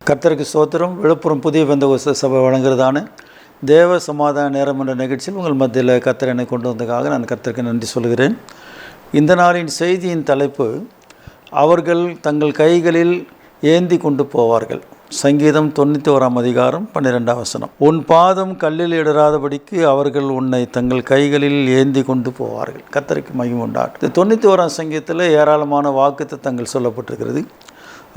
கர்த்தருக்கு ஸ்தோத்திரம். விழுப்புரம் புதிய பெந்தகோஸ்து சபை வழங்குறதான தேவ சமாதான நேரம் என்ற நிகழ்ச்சியில் உங்கள் மத்தியில் கர்த்தர் என்னை கொண்டு வந்ததுக்காக நான் கர்த்தருக்கு நன்றி சொல்கிறேன். இந்த நாளின் செய்தியின் தலைப்பு, அவர்கள் தங்கள் கைகளில் ஏந்தி கொண்டு போவார்கள். சங்கீதம் 91 அதிகாரம் 12 வசனம். உன் பாதம் கல்லில் இடராதபடிக்கு அவர்கள் உன்னை தங்கள் கைகளில் ஏந்தி கொண்டு போவார்கள். கர்த்தருக்கு மகிமை உண்டாகட்டும். 91 சங்கீதத்தில் ஏராளமான வாக்குத்தத்தங்கள் சொல்லப்பட்டிருக்கிறது.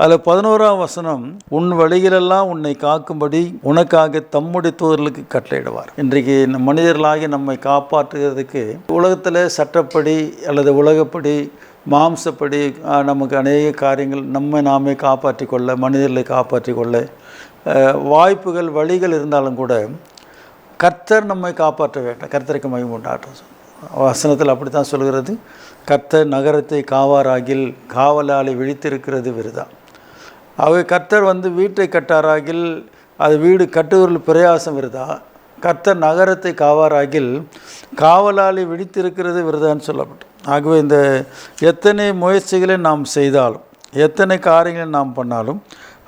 அதில் 11 வசனம், உன் வழிகளெல்லாம் உன்னை காக்கும்படி உனக்காக தம்முடைய தூதர்களுக்கு கட்டளையிடுவார். இன்றைக்கு மனிதர்களாகி நம்மை காப்பாற்றுகிறதுக்கு உலகத்தில் சட்டப்படி அல்லது உலகப்படி மாம்சப்படி நமக்கு அநேக காரியங்கள் நம்மை நாமே காப்பாற்றி கொள்ள, மனிதர்களை காப்பாற்றி கொள்ள வாய்ப்புகள் வழிகள் இருந்தாலும் கூட கர்த்தர் நம்மை காப்பாற்ற வேண்டும். கர்த்தருக்கு மகிமை உண்டாகட்டும். வசனத்தில் அப்படி தான் சொல்கிறது, கர்த்தர் நகரத்தை காவாராகில் காவலாளி விழித்திருக்கிறது விருதா. ஆகவே கர்த்தர் வீட்டை கட்டாராகில் அது வீடு கட்டுவதில் பிரயாசம் விருதா. கர்த்தர் நகரத்தை காவாராகில் காவலாளி விழித்திருக்கிறது விருதான்னு சொல்லப்பட்டு. ஆகவே இந்த எத்தனை முயற்சிகளை நாம் செய்தாலும், எத்தனை காரியங்களை நாம் பண்ணாலும்,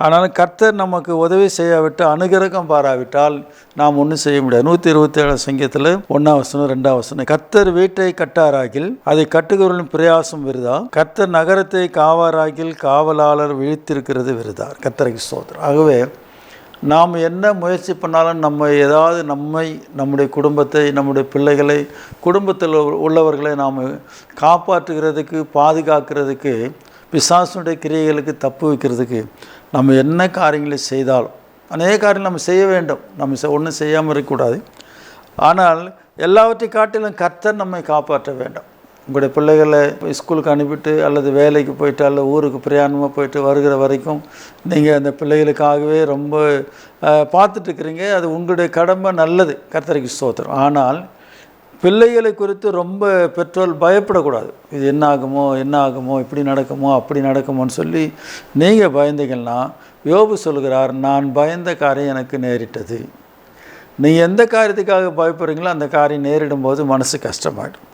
ஆனாலும் கர்த்தர் நமக்கு உதவி செய்யாவிட்டு அனுகிரகம் பாராவிட்டால் நாம் ஒன்றும் செய்ய முடியாது. 127 சங்கீதத்தில் 1 வசனம் 2 வசனம், கர்த்தர் வீட்டை கட்டாராகில் அதை கட்டுகிறவர்களின் பிரயாசம் விருதா. கர்த்தர் நகரத்தை காவாராகில் காவலாளர் விழித்திருக்கிறது விருதா. கர்த்தருக்கு ஸ்தோத்திரம். ஆகவே நாம் என்ன முயற்சி பண்ணாலும் நம்முடைய குடும்பத்தை, நம்முடைய பிள்ளைகளை, குடும்பத்தில் உள்ளவர்களை நாம் காப்பாற்றுகிறதுக்கு, பாதுகாக்கிறதுக்கு, பிசாசுடைய கிரியைகளுக்கு தப்பு வைக்கிறதுக்கு நம்ம என்ன காரியங்களை செய்தாலும், அநேக காரியங்கள் நம்ம செய்ய வேண்டும். நம்ம ஒன்றும் செய்யாமல் இருக்கக்கூடாது. ஆனால் எல்லாவற்றை காட்டிலும் கர்த்தர் நம்மை காப்பாற்ற வேண்டும். உங்களுடைய பிள்ளைகளை ஸ்கூலுக்கு அனுப்பிட்டு அல்லது வேலைக்கு போயிட்டு அல்லது ஊருக்கு பிரயாணமாக போயிட்டு வருகிற வரைக்கும் நீங்கள் அந்த பிள்ளைகளுக்காகவே ரொம்ப பார்த்துட்ருக்குறீங்க. அது உங்களுடைய கடமை, நல்லது, கர்த்தருக்கு ஸ்தோத்திரம். ஆனால் பிள்ளைகளை குறித்து ரொம்ப பெற்றோர் பயப்படக்கூடாது. இது என்ன ஆகுமோ, இப்படி நடக்குமோ, அப்படி நடக்குமோன்னு சொல்லி நீங்கள் பயந்தீங்கன்னா, யோபு சொல்கிறார், நான் பயந்த காரியம் எனக்கு நேரிட்டது. நீங்கள் எந்த காரியத்துக்காக பயப்படுறீங்களோ அந்த காரியம் நேரிடும் போது மனசு கஷ்டமாயிடும்.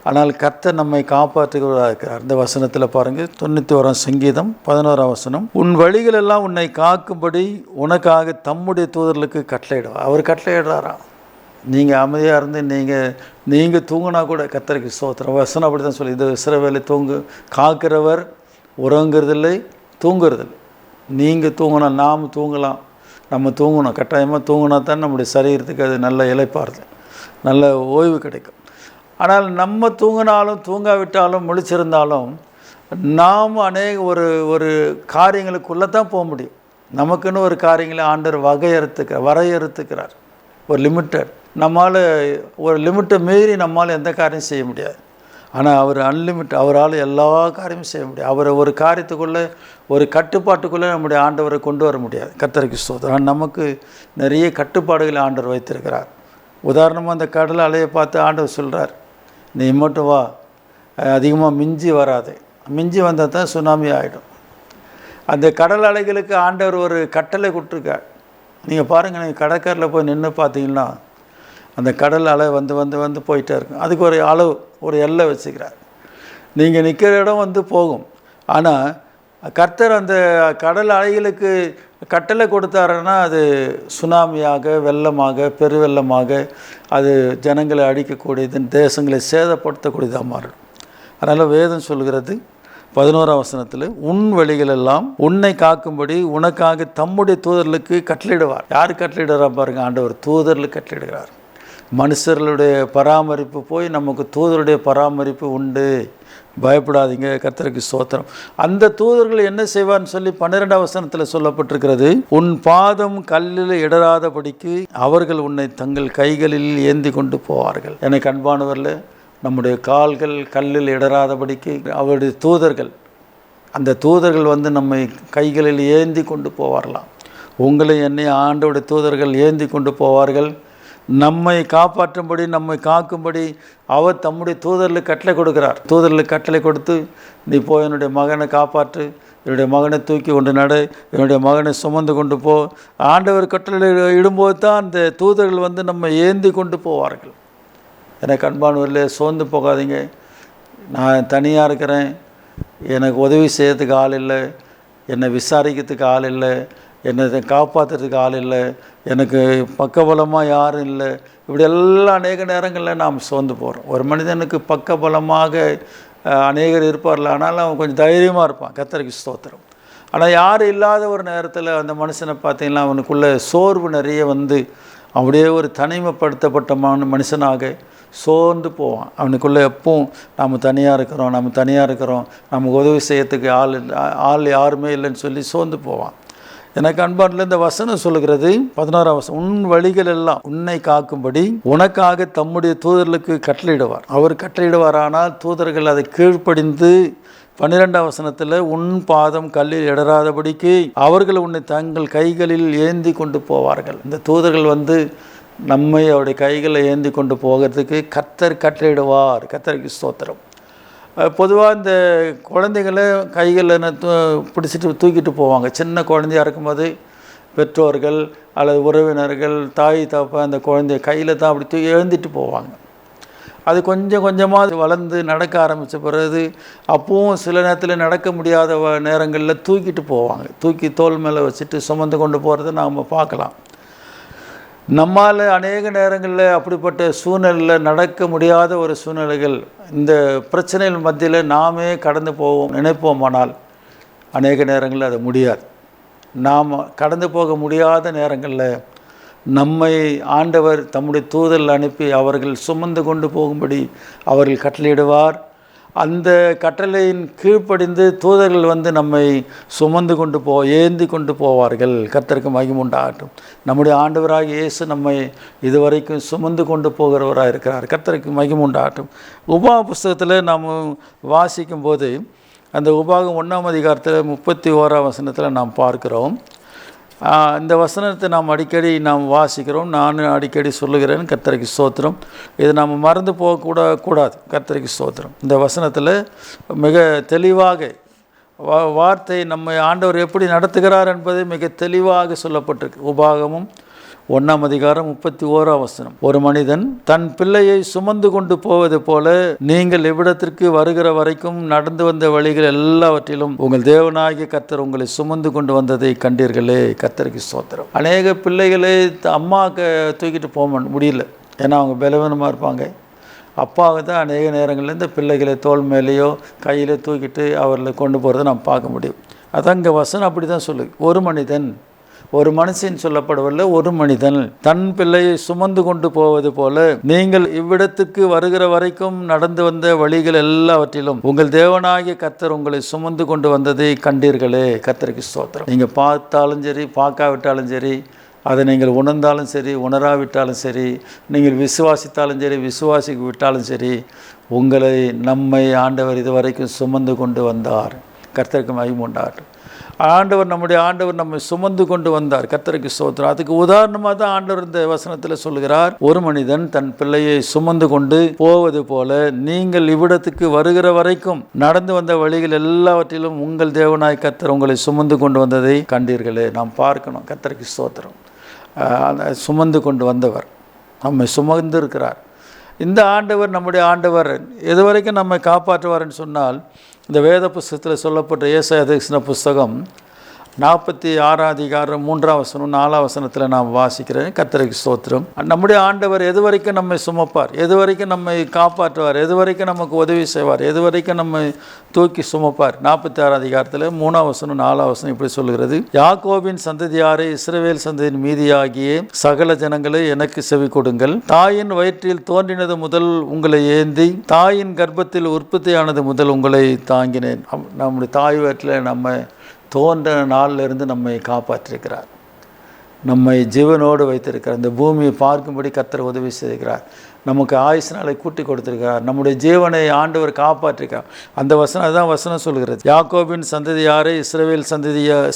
ஆனால் கர்த்தர் நம்மை காப்பாற்றுகிறவராக இருக்கிறார். இந்த வசனத்தில் பாருங்கள், 91 சங்கீதம் 11 வசனம், உன் வழிகளெல்லாம் உன்னை காக்கும்படி உனக்காக தம்முடைய தூதர்களுக்கு கட்டளையிடுவார். அவர் கட்டளையிடுறாராம். நீங்கள் அமைதியாக இருந்து நீங்கள் தூங்கினா கூட கர்த்தருக்கு ஸ்தோத்திரம். வசனம் அப்படி தான் சொல்லி, இது இஸ்ரவேலை காக்கிறவர் உறங்குறதில்லை, தூங்குறதில்லை. நீங்கள் தூங்கணும், நாம் தூங்கலாம், நம்ம தூங்கணும். கட்டாயமாக தூங்கினா தான் நம்முடைய சரீரத்துக்கு அது நல்ல இளைப்பாறுது, நல்ல ஓய்வு கிடைக்கும். ஆனால் நம்ம தூங்கினாலும் தூங்காவிட்டாலும் முழிச்சிருந்தாலும் நாம் அநேக ஒரு காரியங்களுக்குள்ளே தான் போக முடியும். நமக்குன்னு ஒரு காரியங்களை ஆண்டவர் வரையறுத்துக்கிறார். ஒரு லிமிட்டட், நம்மால் ஒரு லிமிட்டை மீறி நம்மால் எந்த காரியம் செய்ய முடியாது. ஆனால் அவர் அன்லிமிட், அவரால் எல்லா காரியமும் செய்ய முடியும். அவரை ஒரு காரியத்துக்குள்ளே, ஒரு கட்டுப்பாட்டுக்குள்ளே நம்முடைய ஆண்டவரை கொண்டு வர முடியாது. கர்த்தருக்கு ஸ்தோத்திரம். நமக்கு நிறைய கட்டுப்பாடுகளை ஆண்டவர் வைத்திருக்கிறார். உதாரணமாக அந்த கடல் அலையை பார்த்து ஆண்டவர் சொல்கிறார், நீ மட்டும் வா, அதிகமாக மிஞ்சி வராது. மிஞ்சி வந்தால் தான் சுனாமி ஆகிடும். அந்த கடல் அலைகளுக்கு ஆண்டவர் ஒரு கட்டளை கொடுத்துருக்கார். நீங்கள் பாருங்கள், நீங்கள் கடற்கரையில் போய் நின்று பார்த்தீங்கன்னா அந்த கடல் அலை வந்து போயிட்டே இருக்கும். அதுக்கு ஒரு அளவு, ஒரு எல்லை வச்சுக்கிறார். நீங்கள் நிற்கிற இடம் போகும். ஆனால் கர்த்தர் அந்த கடல் அலைகளுக்கு கட்டளை கொடுத்தாருன்னா அது சுனாமியாக, வெள்ளமாக, பெருவெள்ளமாக, அது ஜனங்களை அழிக்கக்கூடியது, தேசங்களை சேதப்படுத்தக்கூடியதாக மாறும். அதனால் வேதம் சொல்கிறது 11 வசனத்தில், உன் வழிகளெல்லாம் உன்னை காக்கும்படி உனக்காக தம்முடைய தூதர்களுக்கு கட்டளையிடுவார். யார் கட்டளையிடுறா பாருங்கள், ஆண்டவர் தூதர்களுக்கு கட்டளையிடுகிறார். மனுஷர்களுடைய பராமரிப்பு போய் நமக்கு தூதருடைய பராமரிப்பு உண்டு, பயப்படாதீங்க. கர்த்தருக்கு ஸ்தோத்திரம். அந்த தூதர்கள் என்ன செய்வார்னு சொல்லி 12 வசனத்தில் சொல்லப்பட்டிருக்கிறது, உன் பாதம் கல்லில் இடராதபடிக்கு அவர்கள் உன்னை தங்கள் கைகளில் ஏந்தி கொண்டு போவார்கள். எனக்கு அன்பானவரில், நம்முடைய கால்கள் கல்லில் இடராதபடிக்கு அவருடைய தூதர்கள், அந்த தூதர்கள் நம்மை கைகளில் ஏந்தி கொண்டு போவார்களாம். உங்களை என்னை ஆண்டவருடைய தூதர்கள் ஏந்தி கொண்டு போவார்கள். நம்மை காப்பாற்றும்படி, நம்மை காக்கும்படி அவர் தம்முடைய தூதர்களுக்கு கட்டளை கொடுக்கிறார். தூதர்களுக்கு கட்டளை கொடுத்து, நீ போய் என்னுடைய மகனை காப்பாற்று, என்னுடைய மகனை தூக்கி கொண்டு நடு, என்னுடைய மகனை சுமந்து கொண்டு போ. ஆண்டவர் கட்டளை இடும்போது தான் அந்த தூதர்கள் நம்ம ஏந்தி கொண்டு போவார்கள். எனக்கு அன்பானவர்களே, சோர்ந்து போகாதீங்க. நான் தனியாக இருக்கிறேன், எனக்கு உதவி செய்யறதுக்கு ஆள் இல்லை, என்னை விசாரிக்கிறதுக்கு ஆள் இல்லை, என்னை காப்பாற்றுறதுக்கு ஆள் இல்லை, எனக்கு பக்கபலமாக யாரும் இல்லை, இப்படி எல்லாம் அநேக நேரங்களில் நாம் சோர்ந்து போகிறோம். ஒரு மனிதனுக்கு பக்கபலமாக அநேகர் இருப்பார்கள், ஆனாலும் அவன் கொஞ்சம் தைரியமாக இருப்பான். கர்த்தருக்கு ஸ்தோத்திரம். ஆனால் யாரும் இல்லாத ஒரு நேரத்தில் அந்த மனுஷனை பார்த்தீங்கன்னா அவனுக்குள்ளே சோர்வு நிறைய வந்து அப்படியே ஒரு தனிமைப்படுத்தப்பட்ட மனுஷனாக சோர்ந்து போவான். அவனுக்குள்ளே எப்பவும் நம்ம தனியாக இருக்கிறோம், நமக்கு உதவி செய்யறதுக்கு ஆள் யாருமே இல்லைன்னு சொல்லி சோர்ந்து போவான். எனக்கு அன்பானில் இந்த வசனம் சொல்லுகிறது, 11ஆம் வசனம், உன் வழிகள் எல்லாம் உன்னை காக்கும்படி உனக்காக தம்முடைய தூதர்களுக்கு கட்டளையிடுவார். அவர் கட்டளையிடுவார், ஆனால் தூதர்கள் அதை கீழ்ப்படிந்து 12ஆம் வசனத்தில் உன் பாதம் கல்லில் இடராதபடிக்கு அவர்கள் உன்னை தங்கள் கைகளில் ஏந்தி கொண்டு போவார்கள். இந்த தூதர்கள் வந்து நம்மை அவருடைய கைகளை ஏந்தி கொண்டு போகிறதுக்கு கர்த்தர் கட்டளையிடுவார். கர்த்தருக்கு ஸ்தோத்திரம். பொதுவாக இந்த குழந்தைகளை கைகளில் பிடிச்சிட்டு தூக்கிட்டு போவாங்க. சின்ன குழந்தையாக இருக்கும்போது பெற்றோர்கள் அல்லது உறவினர்கள், தாய் தாப்பா அந்த குழந்தைய கையில் தான் அப்படி எழுந்திட்டு போவாங்க. அது கொஞ்சம் கொஞ்சமாக வளர்ந்து நடக்க ஆரம்பித்த பிறகு அப்பவும் சில நேரத்தில் நடக்க முடியாத நேரங்களில் தூக்கிட்டு போவாங்க. தூக்கி தோள் மேலே வச்சுட்டு சுமந்து கொண்டு போகிறத நாம் பார்க்கலாம். நம்மால் அநேக நேரங்களில் அப்படிப்பட்ட சூழ்நிலையில் நடக்க முடியாத ஒரு சூழ்நிலைகள், இந்த பிரச்சனைகள் மத்தியில் நாமே கடந்து போவோம் நினைப்போமானால் அநேக நேரங்களில் அது முடியாது. நாம் கடந்து போக முடியாத நேரங்களில் நம்மை ஆண்டவர் தம்முடைய தூதரில் அனுப்பி அவர்கள் சுமந்து கொண்டு போகும்படி அவர்கள் கட்டளையிடுவார். அந்த கட்டளையின் கீழ்ப்படிந்து தூதர்கள் வந்து நம்மை சுமந்து கொண்டு ஏந்தி கொண்டு போவார்கள். கர்த்தருக்கு மகிமை உண்டாகட்டும். நம்முடைய ஆண்டவராகிய இயேசு நம்மை இதுவரைக்கும் சுமந்து கொண்டு போகிறவராக இருக்கிறார். கர்த்தருக்கு மகிமை உண்டாகட்டும். உபாகம புஸ்தகத்தில் நாம் வாசிக்கும்போது அந்த உபாகம் 1ஆம் அதிகாரத்தில் 31ஆம் வசனத்தில் நாம் பார்க்கிறோம். இந்த வசனத்தை நாம் அடிக்கடி வாசிக்கிறோம். நானும் அடிக்கடி சொல்லுகிறேன். கர்த்தருக்கு ஸ்தோத்திரம். இதை நாம் மறந்து போகக்கூடாது. கர்த்தருக்கு ஸ்தோத்திரம். இந்த வசனத்தில் மிக தெளிவாக வார்த்தை நம்மை ஆண்டவர் எப்படி நடத்துகிறார் என்பதை மிக தெளிவாக சொல்லப்பட்டிருக்கு. உபாகமும் 1ஆம் அதிகாரம் 31ஆம் வசனம், ஒரு மனிதன் தன் பிள்ளையை சுமந்து கொண்டு போவது போல நீங்கள் இவ்விடத்திற்கு வருகிற வரைக்கும் நடந்து வந்த வழிகள் எல்லாவற்றிலும் உங்கள் தேவனாகிய கர்த்தர் உங்களை சுமந்து கொண்டு வந்ததை கண்டீர்களே. கர்த்தருக்கு ஸ்தோத்திரம். அநேக பிள்ளைகளை அம்மாவுக்கு தூக்கிட்டு போக முடியல, ஏன்னா அவங்க பலவீனமாக இருப்பாங்க. அப்பாவுக்கு தான் அநேக நேரங்களில் இந்த பிள்ளைகளை தோள் மேலேயோ கையிலே தூக்கிட்டு அவர்களை கொண்டு போகிறத நாம் பார்க்க முடியும். அதான் இங்கே வசனம் அப்படி தான் சொல்லு. ஒரு மனுஷன் சொல்லப்படவில்லை, ஒரு மனிதன் தன் பிள்ளையை சுமந்து கொண்டு போவது போல நீங்கள் இவ்விடத்துக்கு வருகிற வரைக்கும் நடந்து வந்த வழிகள் எல்லாவற்றிலும் உங்கள் தேவனாகிய கர்த்தர் உங்களை சுமந்து கொண்டு வந்ததை கண்டீர்களே. கர்த்தருக்கு ஸ்தோத்திரம். நீங்கள் பார்த்தாலும் சரி, பார்க்காவிட்டாலும் சரி, அதை நீங்கள் உணர்ந்தாலும் சரி, உணராவிட்டாலும் சரி, நீங்கள் விசுவாசித்தாலும் சரி, விசுவாசிக்கு விட்டாலும் சரி, உங்களை நம்மை ஆண்டவர் இதுவரைக்கும் சுமந்து கொண்டு வந்தார். கர்த்தருக்கு மகிமை உண்டாகட்டும். நம்முடைய ஆண்டவர் நம்மை சுமந்து கொண்டு வந்தார். கர்த்தருக்கு ஸ்தோத்திரம். அதுக்கு உதாரணமாக தான் ஆண்டவர் இந்த வசனத்தில் சொல்கிறார், ஒரு மனிதன் தன் பிள்ளையை சுமந்து கொண்டு போவது போல நீங்கள் இவ்விடத்துக்கு வருகிற வரைக்கும் நடந்து வந்த வழிகள் எல்லாவற்றிலும் உங்கள் தேவனாய் கர்த்தர் உங்களை சுமந்து கொண்டு வந்ததை கண்டீர்களே. நாம் பார்க்கணும். கர்த்தருக்கு ஸ்தோத்திரம். சுமந்து கொண்டு வந்தவர் நம்மை சுமந்து இருக்கிறார். இந்த ஆண்டவர் நம்முடைய ஆண்டவர் எதுவரைக்கும் நம்மை காப்பாற்றுவார்னு சொன்னால், இந்த வேத புஸ்தகத்தில் சொல்லப்பட்ட ஏசாயா தரிசன புஸ்தகம் 46ஆம் அதிகாரம் 3ஆம் வசனம் 4ஆம் வசனத்தில் நாம் வாசிக்கிறேன். கர்த்தருக்கு ஸ்தோத்திரம். நம்முடைய ஆண்டவர் எது வரைக்கும் நம்மை சுமப்பார், எது வரைக்கும் நம்மை காப்பாற்றுவார், எது வரைக்கும் நமக்கு உதவி செய்வார், எது வரைக்கும் நம்மை தூக்கி சுமப்பார். 46ஆம் அதிகாரத்தில் 3ஆம் வசனம் 4ஆம் வசனம் இப்படி சொல்கிறது, யாக்கோபின் சந்ததியாரை இஸ்ரவேல் சந்ததியின் மீதியாகிய சகல ஜனங்களை எனக்கு செவி கொடுங்கள். தாயின் வயிற்றில் தோன்றினது முதல் உங்களை ஏந்தி, தாயின் கர்ப்பத்தில் உற்பத்தியானது முதல் உங்களை தாங்கினேன். நம்முடைய தாய் வயிற்றில் நம்ம தோன்ற நாளிலிருந்து நம்மை காப்பாற்றிருக்கிறார். நம்மை ஜீவனோடு வைத்திருக்கிறார். இந்த பூமியை பார்க்கும்படி கர்த்தர் உதவி செய்கிறார். நமக்கு ஆயுசு நாளை கூட்டி கொடுத்திருக்கிறார். நம்முடைய ஜீவனை ஆண்டவர் காப்பாற்றிருக்கிறார். அந்த வசனம் அதுதான் வசனம் சொல்கிறது, யாக்கோபின் சந்ததியாரை இஸ்ரவேல்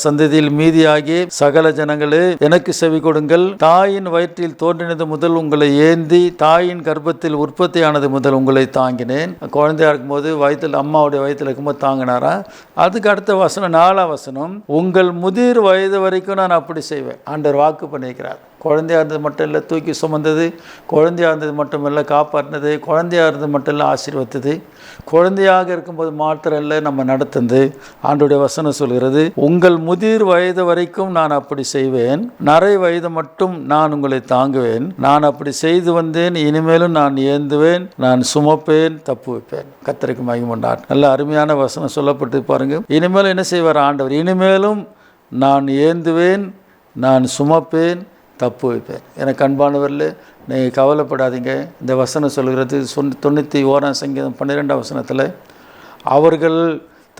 சந்ததியில் மீதியாகிய சகல ஜனங்களே எனக்கு செவி கொடுங்கள். தாயின் வயிற்றில் தோன்றினது முதல் உங்களை ஏந்தி, தாயின் கர்ப்பத்தில் உற்பத்தியானது முதல் உங்களை தாங்கினேன். குழந்தையா இருக்கும்போது வயிற்றில், அம்மாவுடைய வயிற்றில் இருக்கும்போது தாங்கினாரா. அதுக்கு அடுத்த வசனம் 4ஆம் வசனம், உங்கள் முதிர் வயது வரைக்கும் நான் அப்படி செய்வேன். ஆண்டவர் வாக்கு பண்ணியிருக்கிறார். குழந்தையாக இருந்தது மட்டும் இல்லை தூக்கி சுமந்தது, குழந்தையாக இருந்தது மட்டும் இல்லை காப்பாற்றினது, குழந்தையாக இருந்தது மட்டும் இல்லை ஆசீர்வதித்தது, குழந்தையாக இருக்கும்போது மாத்திரம் இல்லை நம்ம நடத்துனது. ஆண்டவருடைய வசனம் சொல்கிறது, உங்கள் முதிர் வயது வரைக்கும் நான் அப்படி செய்வேன், நரை வயது மட்டும் நான் உங்களை தாங்குவேன், நான் அப்படி செய்து வந்தேன், இனிமேலும் நான் ஏந்துவேன், நான் சுமப்பேன், தப்பு வைப்பேன். கர்த்தருக்கு மகிமை உண்டாகட்டும். நல்ல அருமையான வசனம் சொல்லப்பட்டு பாருங்க. இனிமேலும் என்ன செய்வார் ஆண்டவர்? இனிமேலும் நான் ஏந்துவேன், நான் சுமப்பேன், தப்பு வைப்பேன். எனக்கு அன்பானவரில் நீங்கள் கவலைப்படாதீங்க. இந்த வசனம் சொல்கிறது 91 சங்கீதம் 12 வசனத்தில், அவர்கள்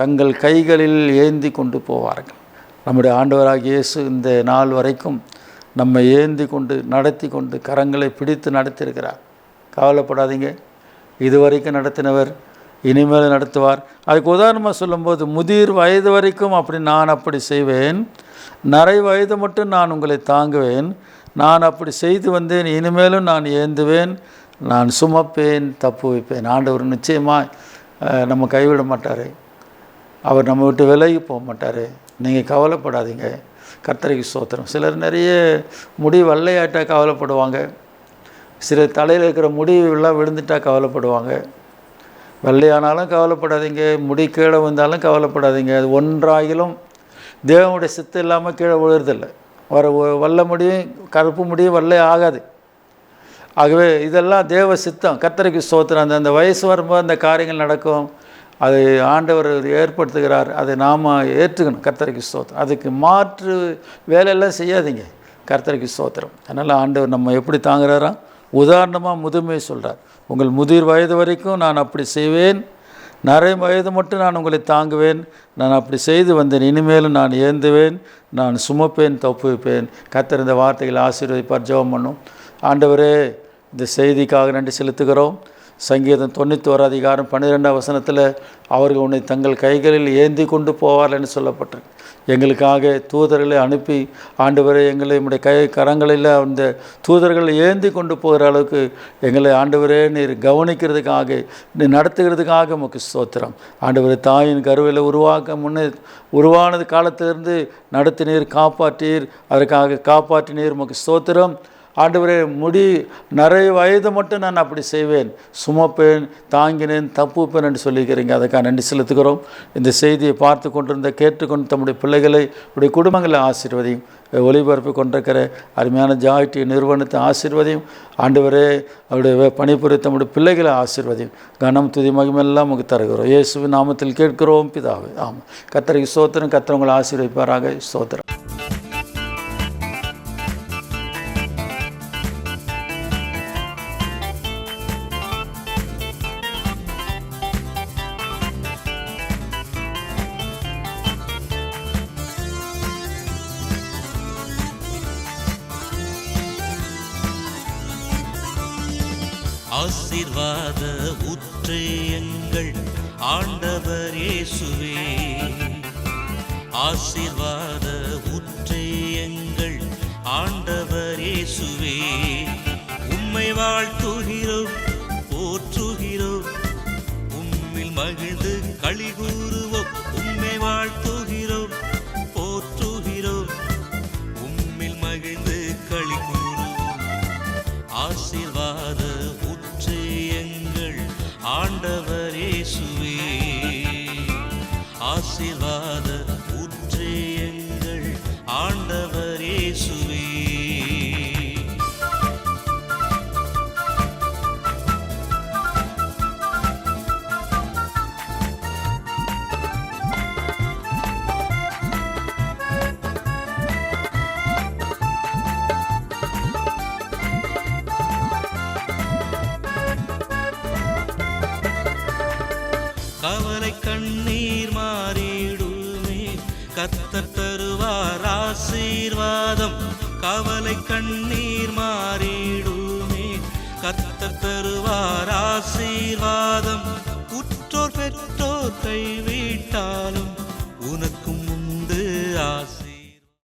தங்கள் கைகளில் ஏந்தி கொண்டு போவார்கள். நம்முடைய ஆண்டவராகிய இயேசு இந்த நாள் வரைக்கும் நம்ம ஏந்தி கொண்டு நடத்தி கொண்டு கரங்களை பிடித்து நடத்தியிருக்கிறார். கவலைப்படாதீங்க. இதுவரைக்கும் நடத்தினவர் இனிமேல் நடத்துவார். அதுக்கு உதாரணமாக சொல்லும்போது, முதிர் வயது வரைக்கும் நான் அப்படி செய்வேன், நரை வயது மட்டும் நான் உங்களை தாங்குவேன், நான் அப்படி செய்து வந்தேன், இனிமேலும் நான் ஏந்துவேன், நான் சுமப்பேன், தப்பு வைப்பேன். ஆண்டவர் நிச்சயமாக நம்ம கைவிட மாட்டார். அவர் நம்ம விட்டு விலகி போக மாட்டார். நீங்கள் கவலைப்படாதீங்க. கர்த்தருக்கு ஸ்தோத்திரம். சிலர் நிறைய முடி வெள்ளையாட்டால் கவலைப்படுவாங்க, சிலர் தலையில் இருக்கிற முடி எல்லாம் விழுந்துட்டால் கவலைப்படுவாங்க. வெள்ளையானாலும் கவலைப்படாதீங்க, முடி கீழே வந்தாலும் கவலைப்படாதீங்க. அது ஒன்றாகிலும் தேவனுடைய சித்தம் இல்லாமல் கீழே விழுறதில்லை. வெள்ளை முடியும் கருப்பு முடியும் வெள்ளை ஆகாது. ஆகவே இதெல்லாம் தேவ சித்தம். கர்த்தருக்கு ஸ்தோத்திரம். அந்த வயசு வரும்போது அந்த காரியங்கள் நடக்கும். அதை ஆண்டவர் ஏற்படுத்துகிறார். அதை நாம் ஏற்றுக்கணும். கர்த்தருக்கு ஸ்தோத்திரம். அதுக்கு மாற்று வேலையெல்லாம் செய்யாதீங்க. கர்த்தருக்கு ஸ்தோத்திரம். அதனால் ஆண்டவர் நம்ம எப்படி தாங்குறாராம்? உதாரணமாக முதுமையை சொல்கிறார். உங்கள் முதிர் வயது வரைக்கும் நான் அப்படி செய்வேன், நரை வயது மட்டும் நான் உங்களை தாங்குவேன், நான் அப்படி செய்து வந்தேன், இனிமேலும் நான் ஏந்துவேன், நான் சுமப்பேன், தப்பு வைப்பேன். கர்த்தர் இந்த வார்த்தைகளை ஆசீர்வதிப்பார். ஜெபம் பண்ணும். ஆண்டவரே, இந்த செய்திக்காக நன்றி செலுத்துகிறோம். சங்கீதம் 91 அதிகாரம் 12 வசனத்தில், அவர்கள் உன்னை தங்கள் கைகளில் ஏந்தி கொண்டு போவார்ன்னு சொல்லப்பட்டிருக்கு. எங்களுக்காக தூதர்களை அனுப்பி ஆண்டவரை எங்களை நம்முடைய கரங்களில் அந்த தூதர்களை ஏந்தி கொண்டு போகிற அளவுக்கு எங்களை ஆண்டவரே நீர் கவனிக்கிறதுக்காக, நீர் நடத்துகிறதுக்காக உமக்கு ஸ்தோத்திரம். ஆண்டவரை தாயின் கருவில் உருவானது காலத்திலிருந்து நடத்தினீர், காப்பாற்றீர். அதற்காக காப்பாற்றினீர், உமக்கு ஸ்தோத்திரம். ஆண்டவரே, நரை வயது மட்டும் நான் அப்படி செய்வேன், சுமப்பேன், தாங்கினேன், தப்புப்பேன் என்று சொல்லிக்கிறீங்க. அதுக்காக நன்றி செலுத்துகிறோம். இந்த செய்தியை பார்த்து கொண்டிருந்த கேட்டுக்கொண்டு தம்முடைய பிள்ளைகளை, உடைய குடும்பங்களை ஆசீர்வதியும். ஒளிபரப்பு கொண்டிருக்கிற அருமையான ஜாய்டி நிறுவனத்தை ஆசீர்வதியும். ஆண்டவரே, அவருடைய பணிபுரி தம்முடைய பிள்ளைகளை ஆசீர்வதியும். கனம் துதி மகிமெல்லாம் நமக்கு தருகிறோம். இயேசுவின் நாமத்தில் கேட்கிறோம் பிதாவே, ஆமாம். கர்த்தருக்கு ஸ்தோத்திரம். கர்த்தர் உங்களை ஆசீர்வதிப்பாராக. ஸ்தோத்திரம். ஆசீர்வாத ஊற்றே எங்கள் ஆண்டவர் இயேசுவே, ஆசீர்வாத ஊற்றே எங்கள் ஆண்டவர் இயேசுவே, உம்மை வாழ்த்துகிறோம், போற்றுகிறோம், உம்மில் மகிழ்ந்து களி கூறுவோம். உம்மை வாழ்த்துகிறோம், போற்றுகிறோம், உம்மில் மகிழ்ந்து களி கூறுவோம். ஆசீர்வாத ஆண்டவர் இயேசுவே, ஆசீர்வாத ஊற்றே எங்கள் ஆண்டவர் இயேசுவே. கவலை கண்ணீர் மாறிடுமே, கர்த்தர் தருவார் ஆசீர்வாதம். கவலை கண்ணீர் மாறிடுமே, கர்த்தர் தருவார் ஆசீர்வாதம்.